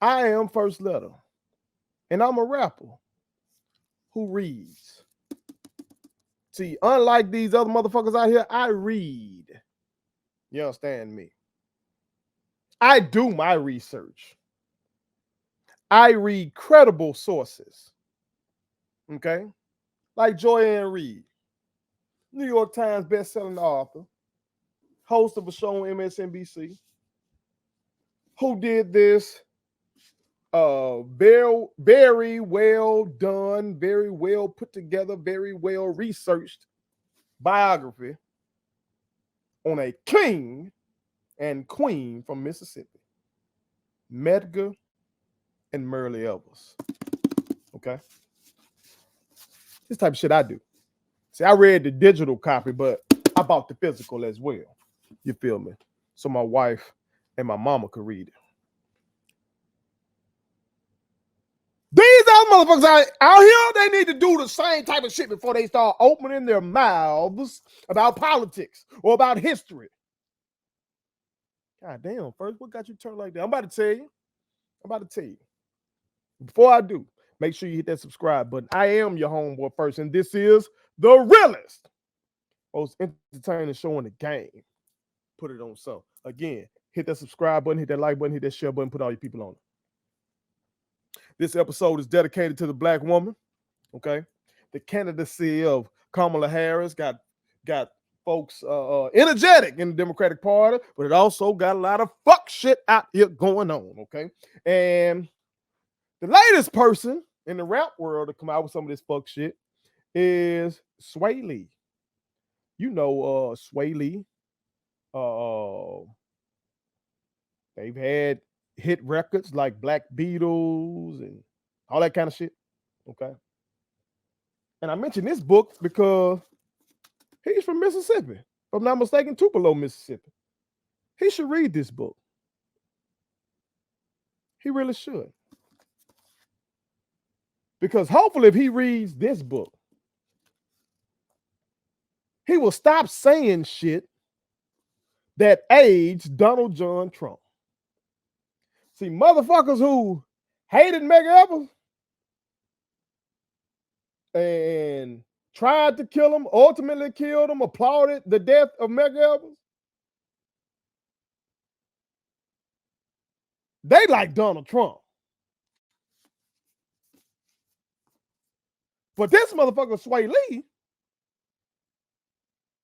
I am First Letter, and I'm a rapper who reads. See, unlike these other motherfuckers out here, I read. You understand me? I do my research. I read credible sources. Okay? Like Joanne Reed, New York Times best-selling author, host of a show on MSNBC, who did this very well done, very well put together, very well researched biography on a king and queen from Mississippi, Medgar and Murray Evers. Okay? This type of shit I do. See, I read the digital copy, but I bought the physical as well. You feel me? So my wife and my mama could read it. These other motherfuckers out here, they need to do the same type of shit before they start opening their mouths about politics or about history. God damn, first, what got you turned like that? I'm about to tell you. Before I do, make sure you hit that subscribe button. I am your homeboy first, and this is the realest, most entertaining show in the game. Put it on so. Again, hit that subscribe button, hit that like button, hit that share button, put all your people on it. This episode is dedicated to the black woman, okay? The candidacy of Kamala Harris got folks energetic in the Democratic Party, but it also got a lot of fuck shit out here going on, okay? And the latest person in the rap world to come out with some of this fuck shit is Swae Lee. You know Swae Lee. They've had hit records like Black Beatles and all that kind of shit. Okay. And I mentioned this book because he's from Mississippi. If I'm not mistaken, Tupelo, Mississippi. He should read this book. He really should. Because hopefully if he reads this book, he will stop saying shit that aids Donald John Trump. See, motherfuckers who hated Medgar Evers and tried to kill him, ultimately killed him, applauded the death of Medgar Evers, they like Donald Trump. But this motherfucker, Swae Lee,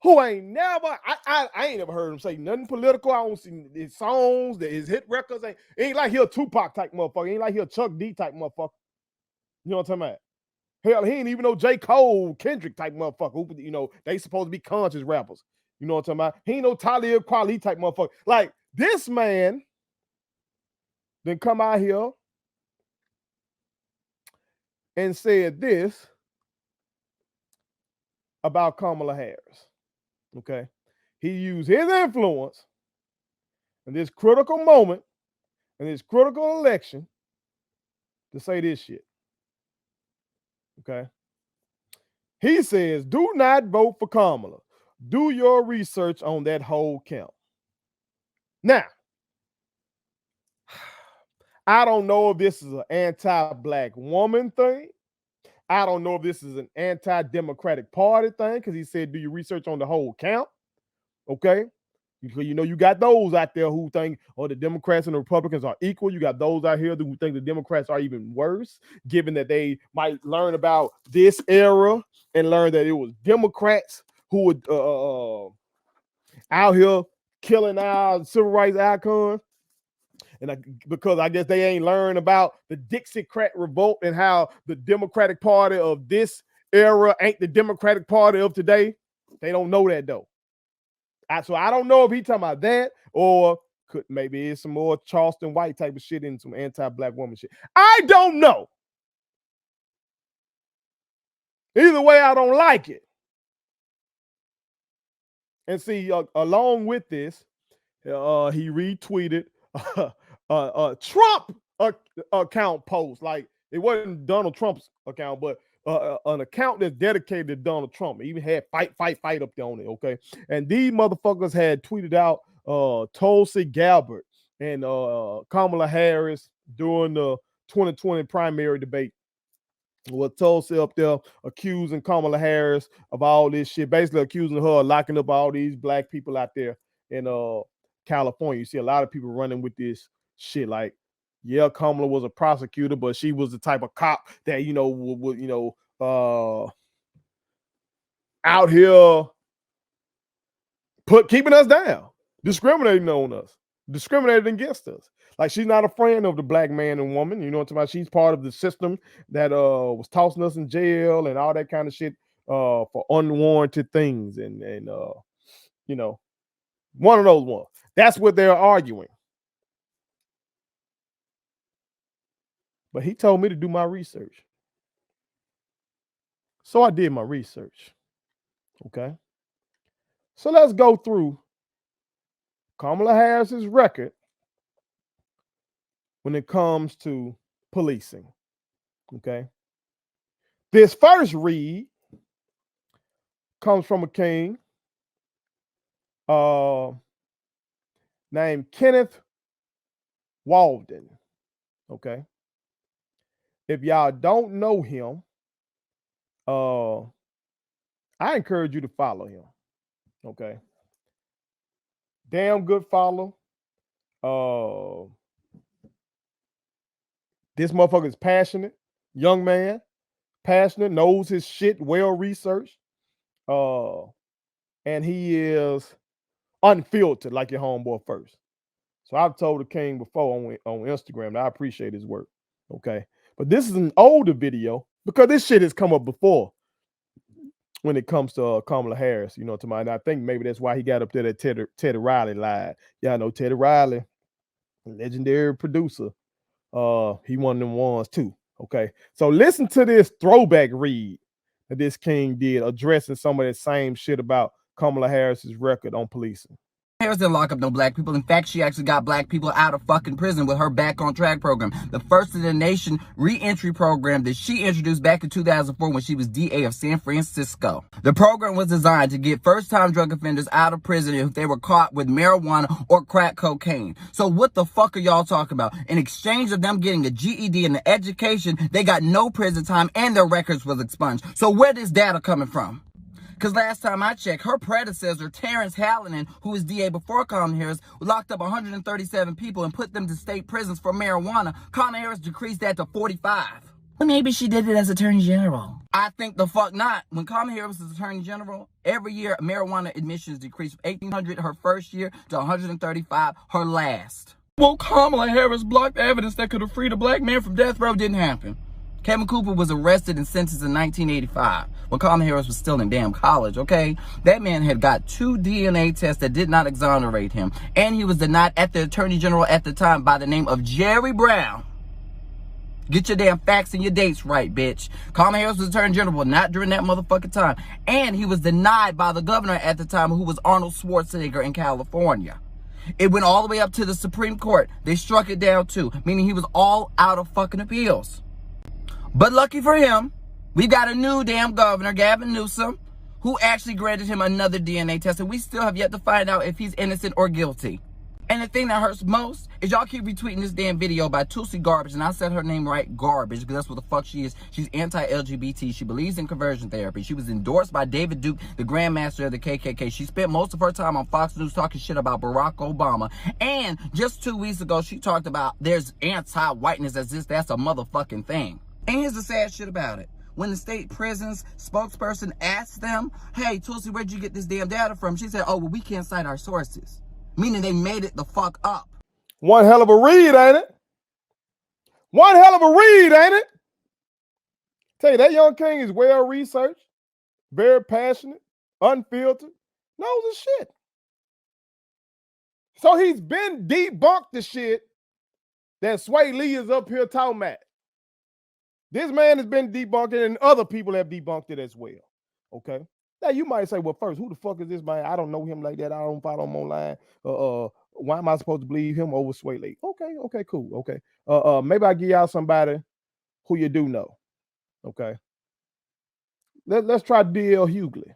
who ain't never, I ain't never heard him say nothing political. I don't see his songs, his hit records. Ain't like he a Tupac type motherfucker. Ain't like he a Chuck D type motherfucker. You know what I'm talking about? Hell, he ain't even no J. Cole, Kendrick type motherfucker. Who, you know, they supposed to be conscious rappers. You know what I'm talking about? He ain't no Talib Kweli type motherfucker. Like, this man then come out here and said this about Kamala Harris. Okay, he used his influence in this critical moment, in this critical election, to say this shit. Okay, he says, do not vote for Kamala. Do your research on that whole count. Now, I don't know if this is an anti-black woman thing. I don't know if this is an anti-Democratic Party thing, because he said, do your research on the whole count. Okay? You know, you got those out there who think, oh, the Democrats and the Republicans are equal. You got those out here who think the Democrats are even worse, given that they might learn about this era and learn that it was Democrats who were out here killing our civil rights icons. And because I guess they ain't learned about the Dixiecrat revolt and how the Democratic Party of this era ain't the Democratic Party of today. They don't know that though. So I don't know if he talking about that or maybe it's some more Charleston White type of shit and some anti-black woman shit. I don't know. Either way, I don't like it. And see, along with this, he retweeted Trump account post. Like, it wasn't Donald Trump's account, but an account that's dedicated to Donald Trump. It even had fight up there on it, okay? And these motherfuckers had tweeted out Tulsi Gabbard and Kamala Harris during the 2020 primary debate. Was Tulsi up there accusing Kamala Harris of all this shit, basically accusing her of locking up all these black people out there in California. You see a lot of people running with this shit like, yeah, Kamala was a prosecutor, but she was the type of cop that, you know, would out here keeping us down, discriminating on us, discriminating against us. Like, she's not a friend of the black man and woman. You know what I'm talking about? She's part of the system that was tossing us in jail and all that kind of shit for unwarranted things. And you know, one of those ones. That's what they're arguing. But he told me to do my research. So I did my research. Okay. So let's go through Kamala Harris's record when it comes to policing. Okay. This first read comes from a king named Kenneth Walden. Okay. If y'all don't know him, I encourage you to follow him. Okay. Damn good follow. This motherfucker is passionate, young man, passionate, knows his shit, well researched. And he is unfiltered like your homeboy first. So I've told the king before on Instagram that I appreciate his work. Okay. But this is an older video because this shit has come up before when it comes to Kamala Harris, you know, to my, and I think maybe that's why he got up there that Teddy Riley lied. Y'all know Teddy Riley, legendary producer. He one of them ones too. Okay. So listen to this throwback read that this king did addressing some of that same shit about Kamala Harris's record on policing. Harris didn't lock up no black people. In fact, she actually got black people out of fucking prison with her Back on Track program. The first in the nation re-entry program that she introduced back in 2004 when she was DA of San Francisco. The program was designed to get first-time drug offenders out of prison if they were caught with marijuana or crack cocaine. So what the fuck are y'all talking about? In exchange of them getting a GED and an education, they got no prison time and their records was expunged. So where this data coming from? Because last time I checked, her predecessor, Terrence Hallinan, who was DA before Kamala Harris, locked up 137 people and put them to state prisons for marijuana. Kamala Harris decreased that to 45. Well, maybe she did it as Attorney General. I think the fuck not. When Kamala Harris was Attorney General, every year marijuana admissions decreased from 1,800 her first year to 135 her last. Well, Kamala Harris blocked evidence that could have freed a black man from death row didn't happen. Kevin Cooper was arrested and sentenced in 1985 when Kamala Harris was still in damn college, okay? That man had got 2 DNA tests that did not exonerate him, and he was denied at the Attorney General at the time by the name of Jerry Brown. Get your damn facts and your dates right, bitch. Kamala Harris was Attorney General, not during that motherfucking time. And he was denied by the governor at the time, who was Arnold Schwarzenegger in California. It went all the way up to the Supreme Court. They struck it down too, meaning he was all out of fucking appeals. But lucky for him, we got a new damn governor, Gavin Newsom, who actually granted him another DNA test, and we still have yet to find out if he's innocent or guilty. And the thing that hurts most is y'all keep retweeting this damn video by Tulsi Garbage, and I said her name right, Garbage, because that's what the fuck she is. She's anti-LGBT. She believes in conversion therapy. She was endorsed by David Duke, the Grandmaster of the KKK. She spent most of her time on Fox News talking shit about Barack Obama. And just 2 weeks ago, she talked about there's anti-whiteness as if that's a motherfucking thing. And here's the sad shit about it. When the state prison's spokesperson asked them, hey, Tulsi, where'd you get this damn data from? She said, oh, well, we can't cite our sources. Meaning they made it the fuck up. One hell of a read, ain't it? One hell of a read, ain't it? Tell you, that young king is well researched, very passionate, unfiltered, knows his shit. So he's been debunked the shit that Swae Lee is up here talking about. This man has been debunked, and other people have debunked it as well. Okay. Now you might say, well, first, who the fuck is this man? I don't know him like that. I don't follow him online. Why am I supposed to believe him over Swae Lee? Okay, cool. Okay. Maybe I give y'all somebody who you do know. Okay. Let's try D.L. Hughley.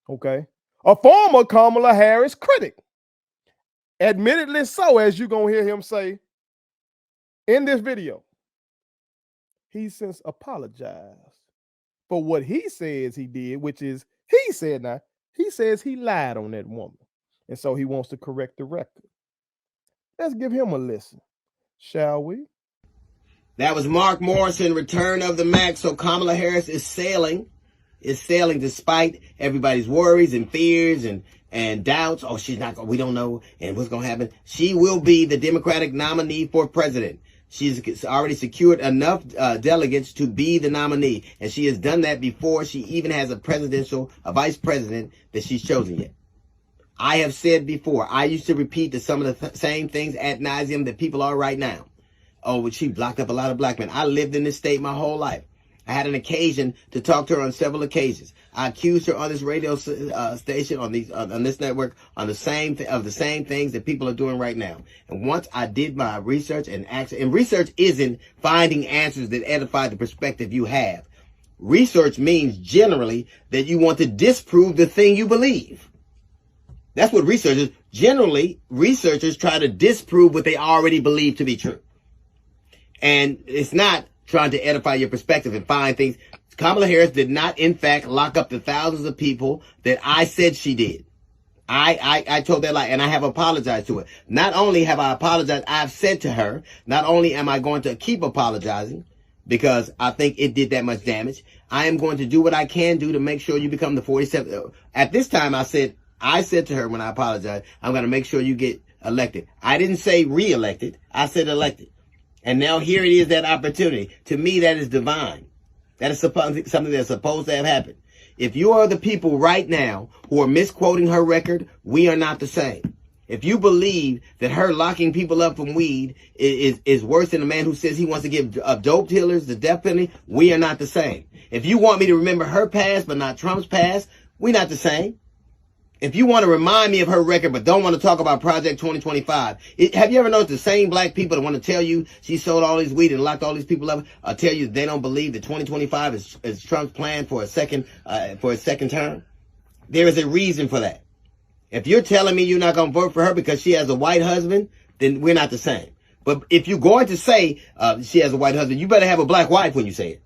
Okay. A former Kamala Harris critic. Admittedly so, as you're gonna hear him say In this video, he since apologized for what he says he did, which is, he says he lied on that woman. And so he wants to correct the record. Let's give him a listen, shall we? That was Mark Morrison, Return of the Mac. So Kamala Harris is sailing despite everybody's worries and fears and doubts. Oh, she's not going, we don't know, and what's going to happen. She will be the Democratic nominee for president. She's already secured enough delegates to be the nominee, and she has done that before she even has a vice president that she's chosen yet. I have said before, I used to repeat some of the same things ad nauseum that people are right now. Oh, she blocked up a lot of black men. I lived in this state my whole life. I had an occasion to talk to her on several occasions. I accused her on this radio station, on this network, on the same things that people are doing right now. And once I did my research and research isn't finding answers that edify the perspective you have. Research means generally that you want to disprove the thing you believe. That's what generally researchers try to disprove what they already believe to be true. And it's not trying to edify your perspective and find things. Kamala Harris did not, in fact, lock up the thousands of people that I said she did. I told that lie, and I have apologized to her. Not only have I apologized, I've said to her, not only am I going to keep apologizing, because I think it did that much damage, I am going to do what I can do to make sure you become the 47th. At this time, I said to her when I apologized, I'm going to make sure you get elected. I didn't say re-elected. I said elected. And now here it is, that opportunity. To me, that is divine. That is something that's supposed to have happened. If you are the people right now who are misquoting her record, we are not the same. If you believe that her locking people up from weed is worse than a man who says he wants to give dope dealers the death penalty, we are not the same. If you want me to remember her past but not Trump's past, we're not the same. If you want to remind me of her record but don't want to talk about Project 2025, have you ever noticed the same black people that want to tell you she sold all these weed and locked all these people up, tell you they don't believe that 2025 is Trump's plan for a second term? There is a reason for that. If you're telling me you're not going to vote for her because she has a white husband, then we're not the same. But if you're going to say she has a white husband, you better have a black wife when you say it.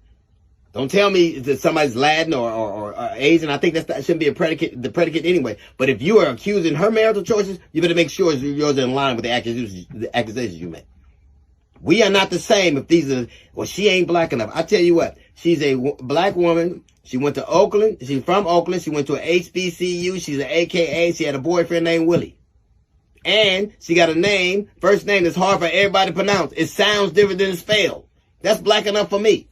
Don't tell me that somebody's Latin or Asian. I think that shouldn't be the predicate anyway. But if you are accusing her marital choices, you better make sure yours are in line with the accusations you make. We are not the same if these are, well, she ain't black enough. I tell you what, she's a black woman. She went to Oakland. She's from Oakland. She went to an HBCU. She's an AKA. She had a boyfriend named Willie. And she got a first name that's hard for everybody to pronounce. It sounds different than it's spelled. That's black enough for me.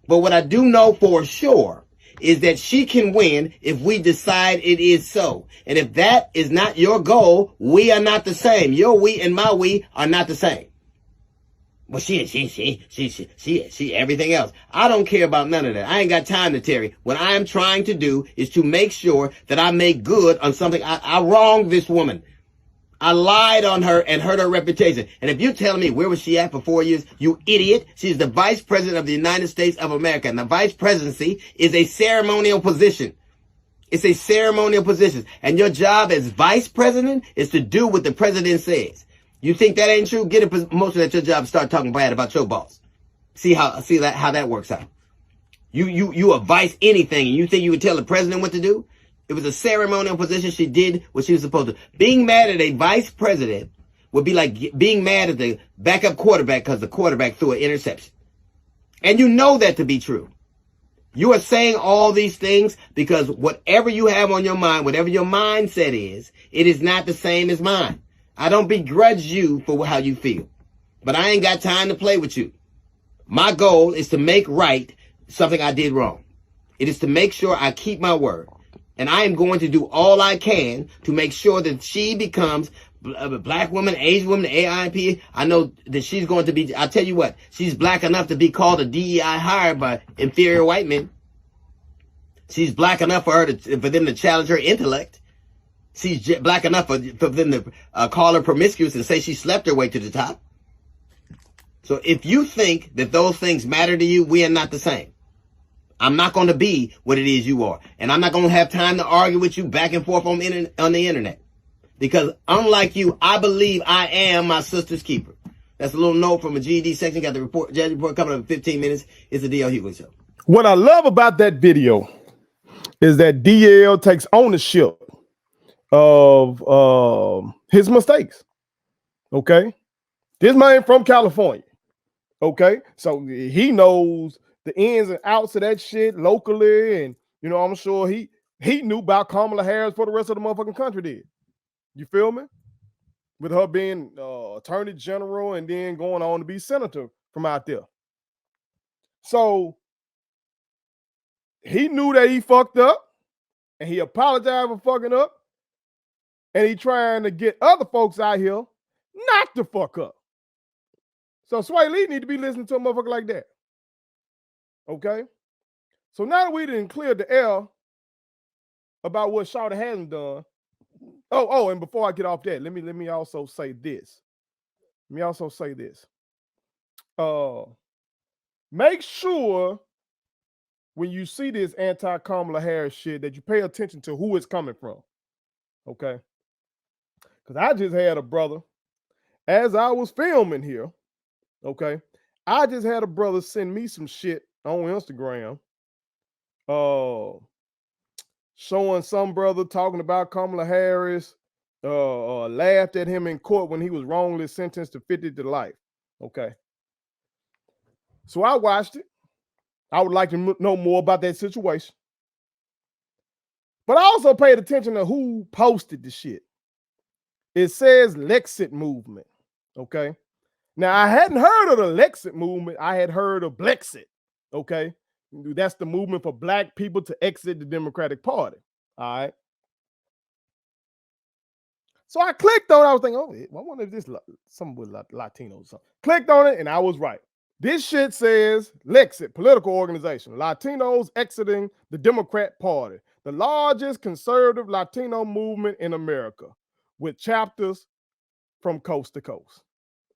But what I do know for sure is that she can win if we decide it is so. And if that is not your goal, we are not the same. Your we and my we are not the same. But she everything else. I don't care about none of that. I ain't got time to tarry. What I am trying to do is to make sure that I make good on something. I wronged this woman. I lied on her and hurt her reputation. And if you're telling me where was she at for 4 years, you idiot. She's the vice president of the United States of America. And the vice presidency is a ceremonial position. It's a ceremonial position. And your job as vice president is to do what the president says. You think that ain't true? Get a promotion at your job and start talking bad about your boss. See how that works out. You advise anything and you think you would tell the president what to do? It was a ceremonial position. She did what she was supposed to. Being mad at a vice president would be like being mad at the backup quarterback because the quarterback threw an interception. And you know that to be true. You are saying all these things because whatever you have on your mind, whatever your mindset is, it is not the same as mine. I don't begrudge you for how you feel, but I ain't got time to play with you. My goal is to make right something I did wrong. It is to make sure I keep my word. And I am going to do all I can to make sure that she becomes a black woman, Asian woman, AIP. I know that she's going to be, I'll tell you what, she's black enough to be called a DEI hire by inferior white men. She's black enough for them to challenge her intellect. She's black enough for them to call her promiscuous and say she slept her way to the top. So if you think that those things matter to you, we are not the same. I'm not going to be what it is you are. And I'm not going to have time to argue with you back and forth on the internet. Because unlike you, I believe I am my sister's keeper. That's a little note from a GED section. Got the report, judge report coming up in 15 minutes. It's the DL Hughley Show. What I love about that video is that DL takes ownership of his mistakes. Okay, this man from California. Okay, so he knows the ins and outs of that shit locally, and you know, I'm sure he knew about Kamala Harris for the rest of the motherfucking country did. You feel me? With her being attorney general and then going on to be senator from out there. So he knew that he fucked up, and he apologized for fucking up, and he trying to get other folks out here not to fuck up. So Swae Lee need to be listening to a motherfucker like that. Okay? So now that we didn't clear the air about what Shawty hasn't done. Oh, and before I get off that, let me also say this. Make sure when you see this anti-Kamala Harris shit that you pay attention to who it's coming from. Okay? Because I just had a brother, as I was filming here, okay, I just had a brother send me some shit on Instagram, showing some brother talking about Kamala Harris, laughed at him in court when he was wrongly sentenced to 50 to life. Okay. So I watched it. I would like to know more about that situation. But I also paid attention to who posted the shit. It says Lexit movement. Okay. Now, I hadn't heard of the Lexit movement. I had heard of Blexit. Okay. That's the movement for black people to exit the Democratic Party. All right. So I clicked on it. I was thinking, oh, I wonder if this is something with Latinos or something. Clicked on it, and I was right. This shit says Lexit, political organization, Latinos exiting the Democrat Party, the largest conservative Latino movement in America, with chapters from coast to coast.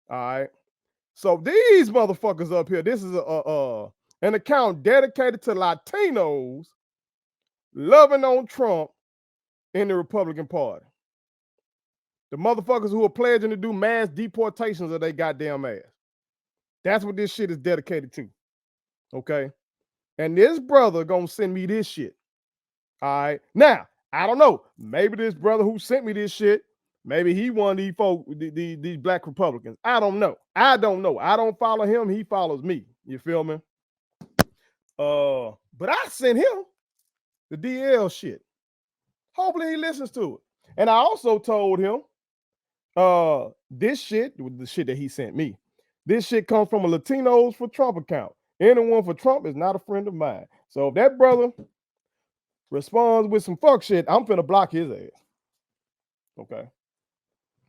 All right. So these motherfuckers up here, this is an account dedicated to Latinos loving on Trump in the Republican Party. The motherfuckers who are pledging to do mass deportations of their goddamn ass. That's what this shit is dedicated to. Okay. And this brother gonna send me this shit. All right. Now, I don't know. Maybe this brother who sent me this shit, maybe he one of these folk, these black Republicans. I don't know. I don't follow him. He follows me. You feel me? But I sent him the DL shit. Hopefully he listens to it. And I also told him this shit, the shit that he sent me, this shit comes from a Latinos for Trump account. Anyone for Trump is not a friend of mine. So if that brother responds with some fuck shit, I'm finna block his ass. Okay.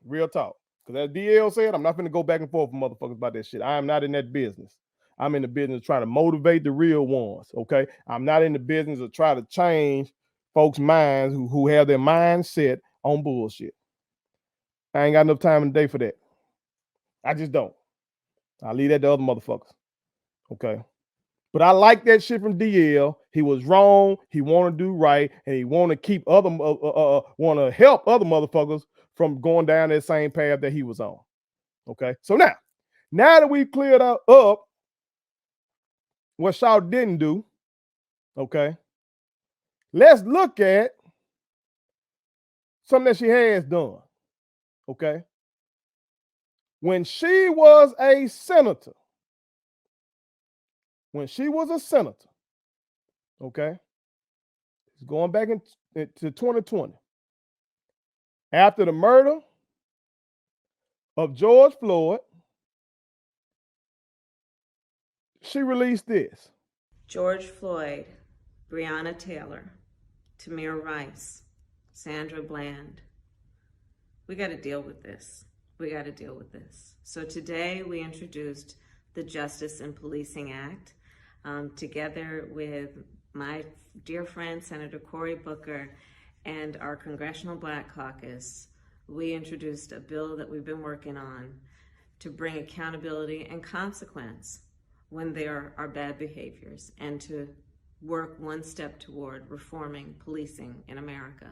Real talk. Because as DL said, I'm not finna go back and forth with motherfuckers about that shit. I am not in that business. I'm in the business of trying to motivate the real ones. Okay. I'm not in the business of trying to change folks' minds who have their mind set on bullshit. I ain't got enough time in the day for that. I just don't. I'll leave that to other motherfuckers. Okay. But I like that shit from DL. He was wrong. He want to do right, and he want to keep other want to help other motherfuckers from going down that same path that he was on. Okay. So now that we've cleared up what Shaw didn't do, okay, let's look at something that she has done. Okay. When she was a senator, okay, it's going back to 2020, after the murder of George Floyd, she released this. George Floyd, Breonna Taylor, Tamir Rice, Sandra Bland. We got to deal with this. So today we introduced the Justice and Policing Act together with my dear friend, Senator Cory Booker, and our Congressional Black Caucus. We introduced a bill that we've been working on to bring accountability and consequence when there are bad behaviors, and to work one step toward reforming policing in America.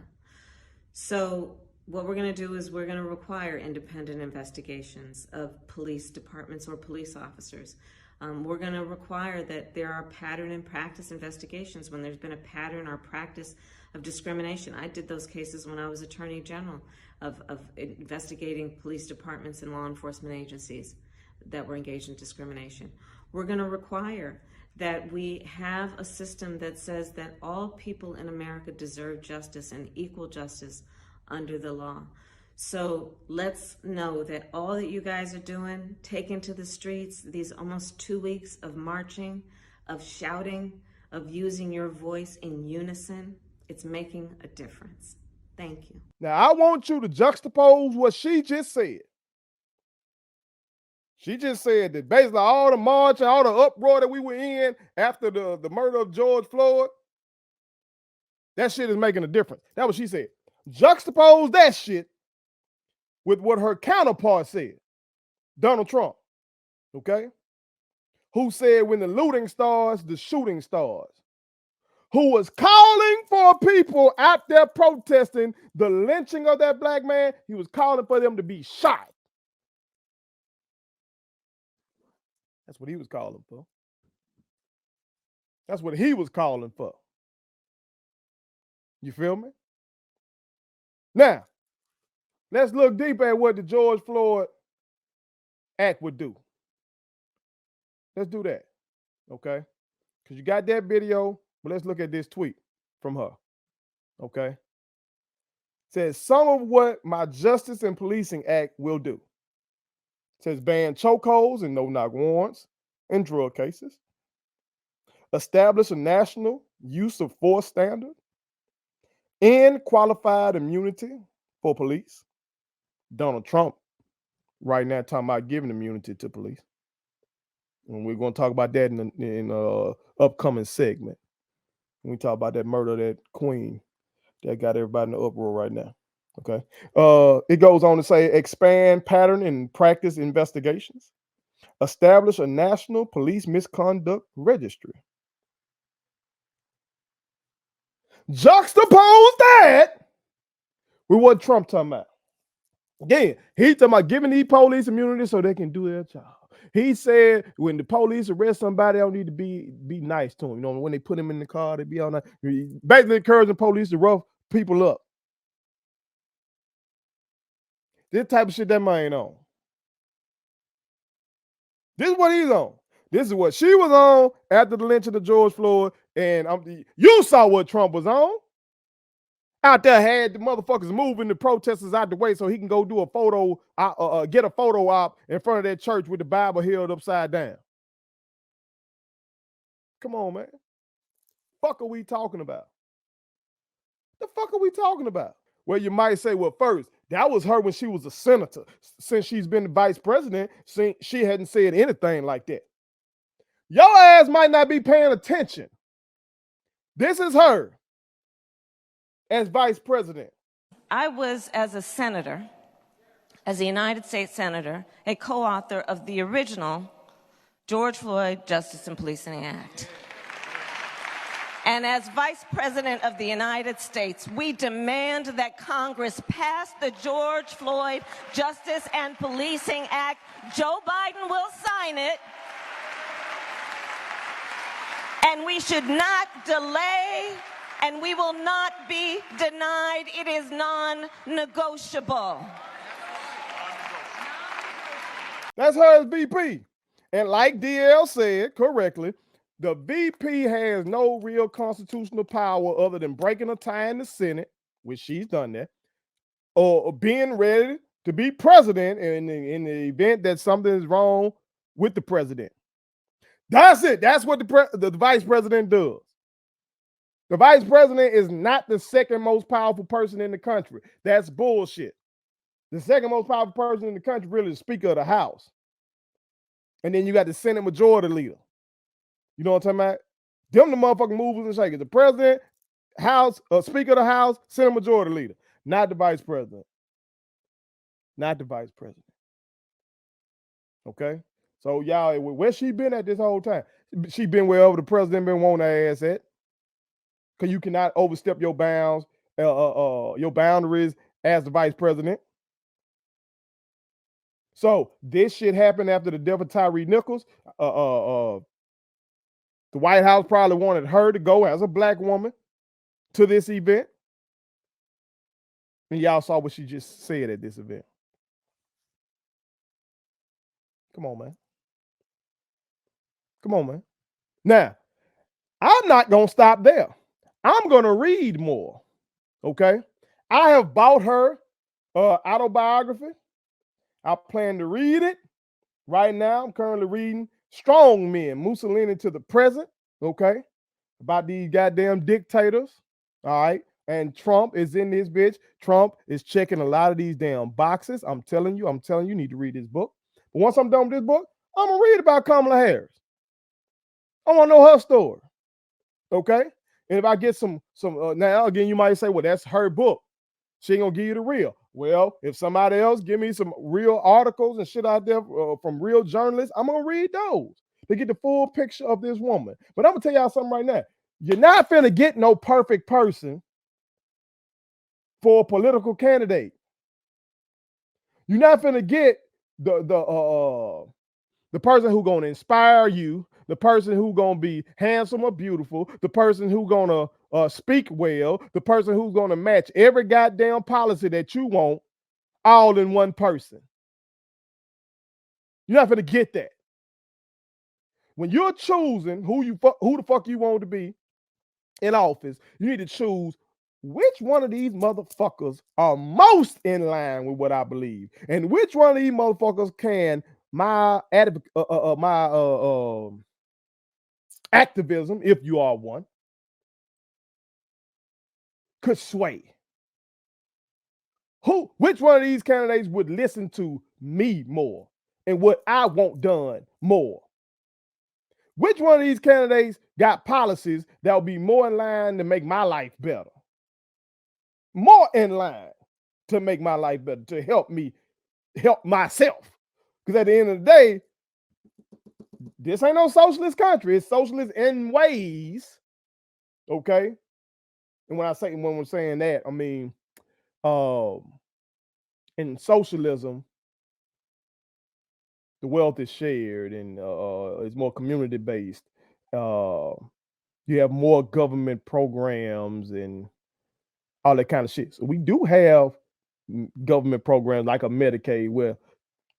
So what we're going to do is we're going to require independent investigations of police departments or police officers. We're going to require that there are pattern and practice investigations when there's been a pattern or practice of discrimination. I did those cases when I was Attorney General of investigating police departments and law enforcement agencies that were engaged in discrimination. We're going to require that we have a system that says that all people in America deserve justice and equal justice under the law. So let's know that all that you guys are doing, taking to the streets, these almost 2 weeks of marching, of shouting, of using your voice in unison, it's making a difference. Thank you. Now, I want you to juxtapose what she just said. She just said that basically all the march and all the uproar that we were in after the murder of George Floyd, that shit is making a difference. That's what she said. Juxtapose that shit with what her counterpart said, Donald Trump, okay? Who said when the looting starts, the shooting starts. Who was calling for people out there protesting the lynching of that black man. He was calling for them to be shot. That's what he was calling for. That's what he was calling for. You feel me? Now, let's look deeper at what the George Floyd Act would do. Let's do that, okay? Because you got that video, but let's look at this tweet from her, okay? It says, some of what my Justice and Policing Act will do. It says ban chokeholds and no-knock warrants in drug cases. Establish a national use of force standard. End qualified immunity for police. Donald Trump right now talking about giving immunity to police. And we're going to talk about that in upcoming segment. When we talk about that murder of that queen that got everybody in the uproar right now. Okay. It goes on to say expand pattern and practice investigations. Establish a national police misconduct registry. Juxtapose that with what Trump talking about. Again, he talking about giving these police immunity so they can do their job. He said when the police arrest somebody, they don't need to be nice to him. You know, when they put him in the car, they be all nice. Basically encouraging police to rough people up. This type of shit that man on. This is what he's on. This is what she was on after the lynching of George Floyd. And you saw what Trump was on. Out there had the motherfuckers moving the protesters out the way so he can go do a photo, get a photo op in front of that church with the Bible held upside down. Come on, man. Fuck are we talking about? The fuck are we talking about? Well, you might say, well, first, that was her when she was a senator. Since she's been the vice president, she hadn't said anything like that. Your ass might not be paying attention. This is her as vice president. I was, as a senator, as a United States Senator, a co-author of the original George Floyd Justice and Policing Act. And as Vice President of the United States, we demand that Congress pass the George Floyd Justice and Policing Act. Joe Biden will sign it. And we should not delay, and we will not be denied. It is non-negotiable. That's her as VP. And like DL said correctly, the VP has no real constitutional power other than breaking a tie in the Senate, which she's done that, or being ready to be president in the event that something is wrong with the president. That's it. That's what the vice president does. The vice president is not the second most powerful person in the country. That's bullshit. The second most powerful person in the country really is the Speaker of the House. And then you got the Senate Majority Leader. You know what I'm talking about? Them the motherfucking movers and shakers. The president, House, Speaker of the House, Senate Majority Leader. Not the vice president. Not the vice president. Okay? So y'all, where she been at this whole time? She been wherever the president been wanting her ass at. Because you cannot overstep your bounds, your boundaries as the vice president. So this shit happened after the death of Tyree Nichols. The White House probably wanted her to go as a black woman to this event. And y'all saw what she just said at this event. Come on, man. Come on, man. Now, I'm not going to stop there. I'm going to read more, okay? I have bought her autobiography. I plan to read it. Right now, I'm currently reading Strong Men, Mussolini to the Present, okay? About these goddamn dictators, all right? And Trump is in this bitch. Trump is checking a lot of these damn boxes. I'm telling you, you need to read this book. But once I'm done with this book, I'm going to read about Kamala Harris. I want to know her story, okay? And if I get some now, again, you might say, well, that's her book. She ain't gonna give you the real. Well, if somebody else give me some real articles and shit out there from real journalists, I'm gonna read those to get the full picture of this woman. But I'm gonna tell y'all something right now. You're not finna get no perfect person for a political candidate. You're not finna get the person who gonna inspire you, the person who gonna be handsome or beautiful, the person who gonna speak well, the person who's gonna match every goddamn policy that you want, all in one person. You're not gonna get that. When you're choosing who the fuck you want to be in office, you need to choose which one of these motherfuckers are most in line with what I believe, and which one of these motherfuckers can my activism, if you are one, could sway. Which one of these candidates would listen to me more and what I want done more? Which one of these candidates got policies that will be more in line to make my life better? More in line to make my life better, to help me help myself. Because at the end of the day, this ain't no socialist country. It's socialist in ways, okay? And when we're saying that, I mean, in socialism, the wealth is shared and it's more community based. You have more government programs and all that kind of shit. So we do have government programs like a Medicaid where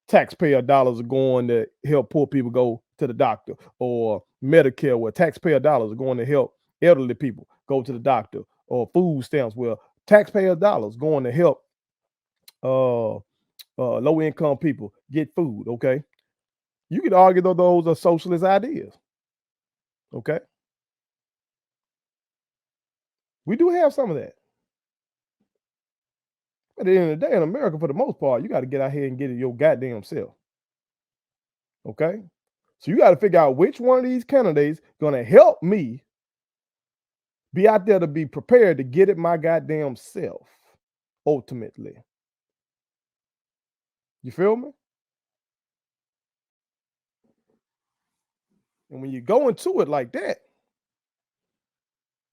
taxpayer dollars are going to help poor people go to the doctor, or Medicare where taxpayer dollars are going to help elderly people go to the doctor, or food stamps where taxpayer dollars going to help low income people get food. Okay, you could argue that those are socialist ideas. Okay, we do have some of that. At the end of the day, in America, for the most part, you got to get out here and get it your goddamn self. Okay? So you got to figure out which one of these candidates going to help me be out there to be prepared to get it my goddamn self, ultimately. You feel me? And when you go into it like that,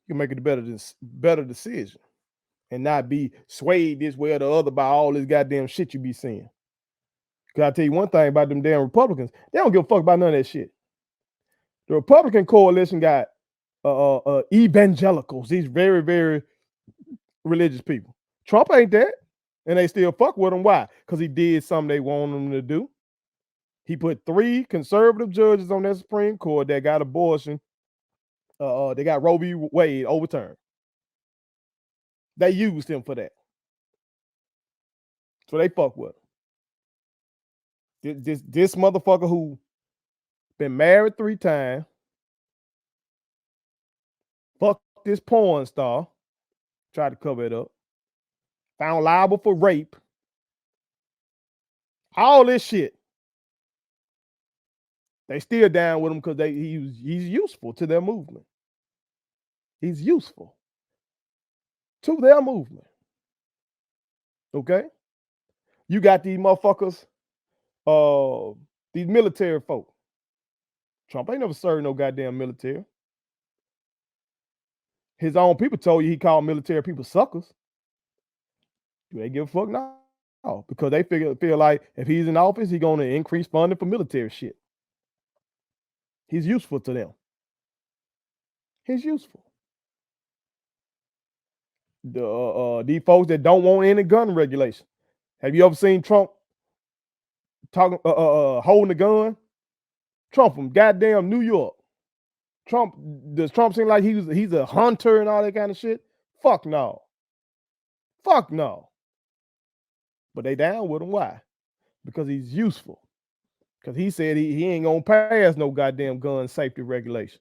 you can make it a better decision and not be swayed this way or the other by all this goddamn shit you be seeing. Because I tell you one thing about them damn Republicans, they don't give a fuck about none of that shit. The Republican coalition got evangelicals, these very, very religious people. Trump ain't that, and they still fuck with him. Why? Because he did something they want him to do. He put 3 conservative judges on that Supreme Court that got abortion. They got Roe v. Wade overturned. They used him for that. So they fuck with him. This motherfucker who been married 3 times, fuck this porn star, tried to cover it up, found liable for rape, all this shit. They still down with him because he's useful to their movement. He's useful to their movement. Okay? You got these motherfuckers, these military folk. Trump ain't never served no goddamn military. His own people told you he called military people suckers. Do they give a fuck? No, because they feel like if he's in office, he's going to increase funding for military shit. He's useful to them. He's useful. These folks that don't want any gun regulation. Have you ever seen Trump talking holding a gun? Trump from goddamn New York. Does Trump seem like he's a hunter and all that kind of shit? Fuck no. Fuck no. But they down with him. Why? Because he's useful. Because he said he ain't gonna pass no goddamn gun safety regulation.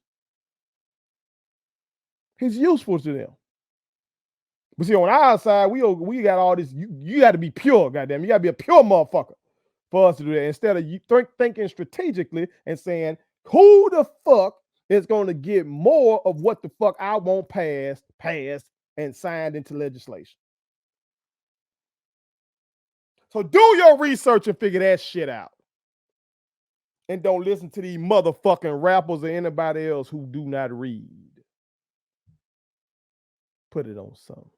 He's useful to them. But see, on our side, we got all this. You got to be pure, goddamn. You got to be a pure motherfucker for us to do that. Instead of you thinking strategically and saying, who the fuck is going to get more of what the fuck I want passed and signed into legislation? So do your research and figure that shit out. And don't listen to these motherfucking rappers or anybody else who do not read. Put it on something.